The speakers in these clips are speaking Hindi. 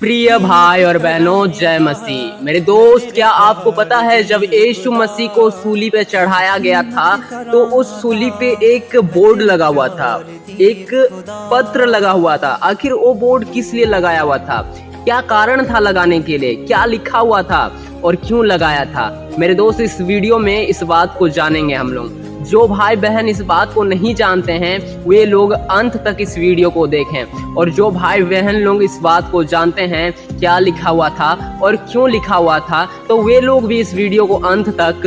प्रिय भाई और बहनों, जय मसीह। मेरे दोस्त, क्या आपको पता है जब यीशु मसीह को सूली पे चढ़ाया गया था तो उस सूली पे एक बोर्ड लगा हुआ था, एक पत्र लगा हुआ था। आखिर वो बोर्ड किस लिए लगाया हुआ था? क्या कारण था लगाने के लिए? क्या लिखा हुआ था और क्यों लगाया था? मेरे दोस्त, इस वीडियो में इस बात को जानेंगे हम लोग। जो भाई बहन इस बात को नहीं जानते हैं वे लोग अंत तक इस वीडियो को देखें, और जो भाई बहन लोग इस बात को जानते हैं क्या लिखा हुआ था और क्यों लिखा हुआ था, तो वे लोग भी इस वीडियो को अंत तक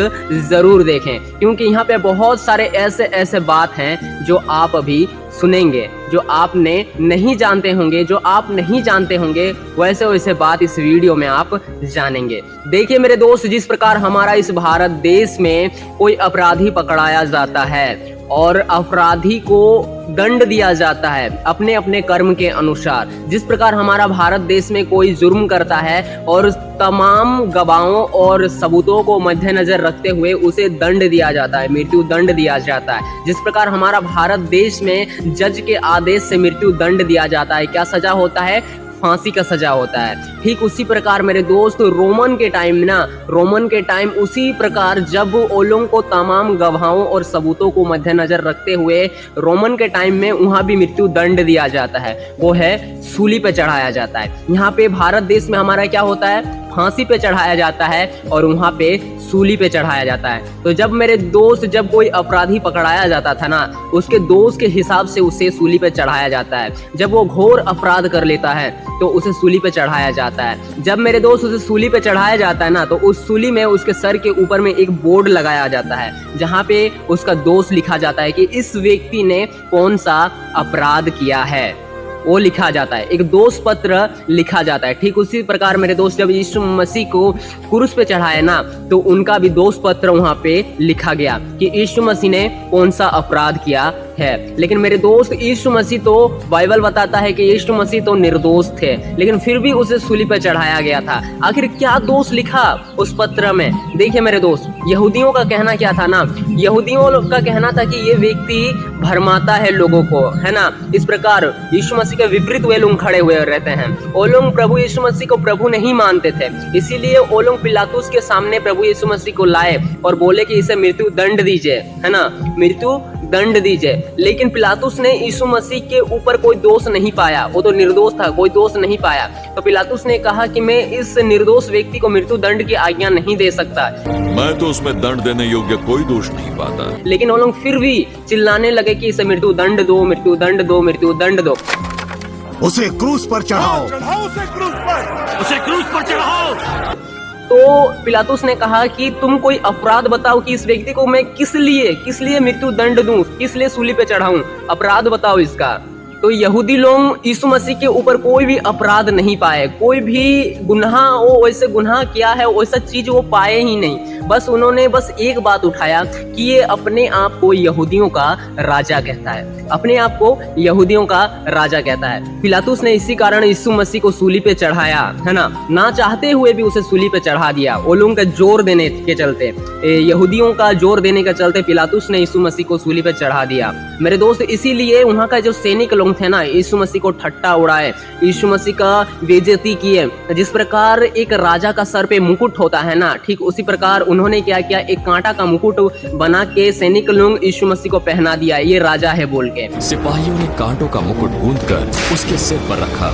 जरूर देखें, क्योंकि यहाँ पे बहुत सारे ऐसे बात हैं जो आप अभी सुनेंगे, जो आपने नहीं जानते होंगे, जो आप नहीं जानते होंगे वैसे बात इस वीडियो में आप जानेंगे। देखिए मेरे दोस्त, जिस प्रकार हमारा इस भारत देश में कोई अपराधी पकड़ाया जाता है और अपराधी को दंड दिया जाता है अपने अपने कर्म के अनुसार, जिस प्रकार हमारा भारत देश में कोई जुर्म करता है और तमाम गवाहों और सबूतों को मद्देनजर रखते हुए उसे दंड दिया जाता है, मृत्यु दंड दिया जाता है। जिस प्रकार हमारा भारत देश में जज के आदेश से मृत्यु दंड दिया जाता है, क्या सजा होता है? फांसी का सजा होता है। ठीक उसी प्रकार मेरे दोस्त रोमन के टाइम उसी प्रकार जब वो लोगों को तमाम गवाहों और सबूतों को मद्देनजर रखते हुए रोमन के टाइम में वहां भी मृत्यु दंड दिया जाता है, वो है सूली पे चढ़ाया जाता है। यहाँ पे भारत देश में हमारा क्या होता है? फांसी पे चढ़ाया जाता है और वहां पे सूली पे चढ़ाया जाता है। तो जब मेरे दोस्त, जब कोई अपराधी पकड़ाया जाता था ना, उसके दोष के हिसाब से उसे सूली पे चढ़ाया जाता है। जब वो घोर अपराध कर लेता है तो उसे सूली पे चढ़ाया जाता है। जब मेरे दोस्त उसे सूली पे चढ़ाया जाता है ना, तो उस सूली में उसके सर के ऊपर में एक बोर्ड लगाया जाता है जहाँ पे उसका दोष लिखा जाता है कि इस व्यक्ति ने कौन सा अपराध किया है, वो लिखा जाता है, एक दोष पत्र लिखा जाता है। ठीक उसी प्रकार मेरे दोस्त, जब यीशु मसीह को क्रूस पे चढ़ाया ना, तो उनका भी दोष पत्र वहां पे लिखा गया कि यीशु मसीह ने कौन सा अपराध किया है। लेकिन मेरे दोस्त, यीशु मसीह तो बाइबल बताता है कि यीशु मसीह तो निर्दोष थे, लेकिन फिर भी उसे सूली पर चढ़ाया गया था। आखिर क्या दोष लिखा उस पत्र में? देखिए मेरे दोस्त, यहूदियों का कहना क्या था ना, यहूदियों का कहना था कि ये व्यक्ति भरमाता है लोगों को, है ना। इस प्रकार यीशु मसीह के विपरीत वे लोग खड़े हुए रहते हैं। वो लोग प्रभु यीशु मसीह को प्रभु नहीं मानते थे, इसीलिए वो लोग पिलातुस के सामने प्रभु यीशु मसीह को लाए और बोले कि इसे मृत्यु दंड दीजिए, है ना, मृत्यु दंड दीजिए। लेकिन पिलातुस ने यीशु मसीह के ऊपर कोई दोष नहीं पाया, वो तो निर्दोष था, कोई दोष नहीं पाया। तो पिलातुस ने कहा कि मैं इस निर्दोष व्यक्ति को मृत्यु दंड की आज्ञा नहीं दे सकता, मैं तो उसमें दंड देने योग्य कोई दोष नहीं पाता। लेकिन वो लोग फिर भी चिल्लाने लगे कि इसे मृत्यु दंड दो, मृत्यु दंड दो, मृत्यु दंड दो। उसे क्रूस पर चढ़ाओ, उसे क्रूस पर चढ़ाओ। तो पिलातुस ने कहा कि तुम कोई अपराध बताओ कि इस व्यक्ति को मैं किस लिए मृत्यु दंड दूं, किस लिए सूली पे चढ़ाऊं, अपराध बताओ इसका। तो यहूदी लोग यीशु मसीह के ऊपर कोई भी अपराध नहीं पाए, कोई भी गुनाह, वो वैसे गुनाह किया है वैसा चीज वो पाए ही नहीं। बस उन्होंने एक बात उठाया कि ये अपने आप को यहूदियों का राजा कहता है, अपने आप को यहूदियों का राजा कहता है। पिलातुस ने इसी कारण यीशु मसीह को सूली पे चढ़ाया, है ना चाहते हुए भी उसे सूली पे चढ़ा दिया। वो लोगों का जोर देने के चलते, यहूदियों का जोर देने के चलते पिलातुस ने यीशु मसीह को सूली पे चढ़ा दिया। मेरे दोस्त, इसीलिए वहाँ का जो सैनिक लोग थे ना, यीशु मसीह को ठट्टा उड़ाए, यीशु मसीह का बेइज्जती किए। जिस प्रकार एक राजा का सर पे मुकुट होता है ना, ठीक उसी प्रकार उन्होंने क्या किया, एक कांटा का मुकुट बना के सैनिक लोग यीशु मसीह को पहना दिया, ये राजा है बोल के। सिपाहियों ने कांटों का मुकुट गूंथकर उसके सिर पर रखा,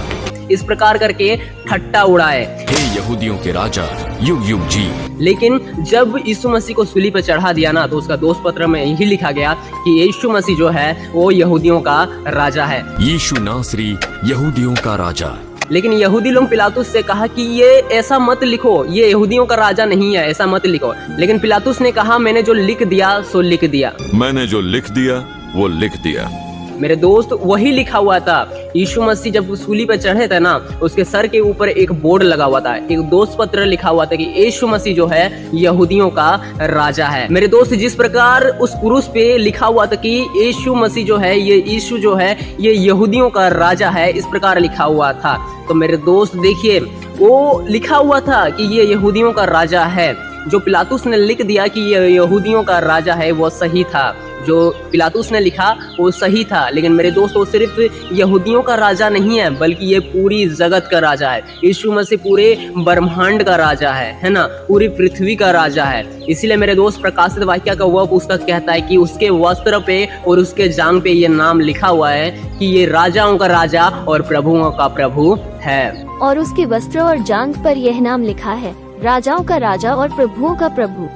इस प्रकार करके ठट्टा उड़ाए, हे यहूदियों के राजा, युग युग जी। लेकिन जब यीशु मसीह को सूली पर चढ़ा दिया ना, तो उसका दोष पत्र में यही लिखा गया कि यीशु मसीह जो है वो यहूदियों का राजा है, यीशु नासरी यहूदियों का राजा। लेकिन यहूदी लोग पिलातुस से कहा कि ये ऐसा मत लिखो, ये यहूदियों का राजा नहीं है, ऐसा मत लिखो। लेकिन पिलातुस ने कहा मैंने जो लिख दिया सो लिख दिया, मैंने जो लिख दिया वो लिख दिया। मेरे दोस्त, वही लिखा हुआ था। यीशु मसीह जब सूली पे चढ़े थे ना, उसके सर के ऊपर एक बोर्ड लगा हुआ था, एक दोष पत्र लिखा हुआ था कि यीशु मसीह जो है यहूदियों का राजा है। मेरे दोस्त, जिस प्रकार उस क्रूस पे लिखा हुआ था कि यीशु मसीह जो है, ये यीशु जो है ये यहूदियों का राजा है, इस प्रकार लिखा हुआ था। तो मेरे दोस्त देखिए, वो लिखा हुआ था कि ये यहूदियों का राजा है। जो पिलातुस ने लिख दिया कि ये यहूदियों का राजा है वो सही था, जो पिलातुस ने लिखा वो सही था, लेकिन मेरे दोस्त वो सिर्फ यहूदियों का राजा नहीं है, बल्कि ये पूरी जगत का राजा है। यीशु मसीह पूरे ब्रह्मांड का राजा है ना, पूरी पृथ्वी का राजा है। इसीलिए मेरे दोस्त प्रकाशित वाक्य का वह पुस्तक कहता है कि उसके वस्त्र पे और उसके जांघ पे ये नाम लिखा हुआ है कि ये राजाओं का राजा और प्रभुओं का प्रभु है। और उसके वस्त्र और जांघ पर यह नाम लिखा है, राजाओं का राजा और प्रभुओं का प्रभु।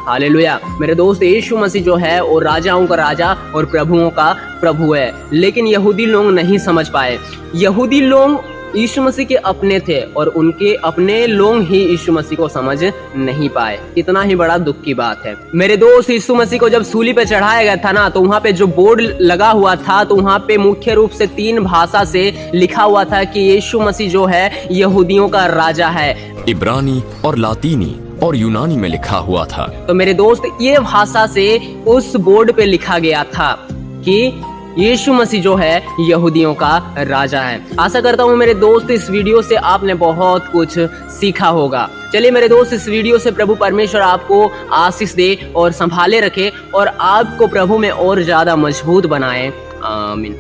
हालेलुया। मेरे दोस्त यीशु मसीह जो है वो राजाओं का राजा और प्रभुओं का प्रभु है, लेकिन यहूदी लोग नहीं समझ पाए। यहूदी लोग यीशु मसीह के अपने थे और उनके अपने लोग ही यीशु मसीह को समझ नहीं पाए। इतना ही बड़ा दुख की बात है मेरे दोस्त। यीशु मसीह को जब सूली पे चढ़ाया गया था ना, तो वहाँ पे जो बोर्ड लगा हुआ था, तो वहाँ पे मुख्य रूप से 3 भाषा से लिखा हुआ था कि यीशु मसीह जो है यहूदियों का राजा है। इब्रानी और लातीनी और यूनानी में लिखा हुआ था। तो मेरे दोस्त ये भाषा से उस बोर्ड पे लिखा गया था कि यीशु मसीह जो है यहूदियों का राजा है। आशा करता हूँ मेरे दोस्त इस वीडियो से आपने बहुत कुछ सीखा होगा। चलिए मेरे दोस्त, इस वीडियो से प्रभु परमेश्वर आपको आशीष दे और संभाले रखे और आपको प्रभु में और ज्यादा मजबूत बनाए। आमीन।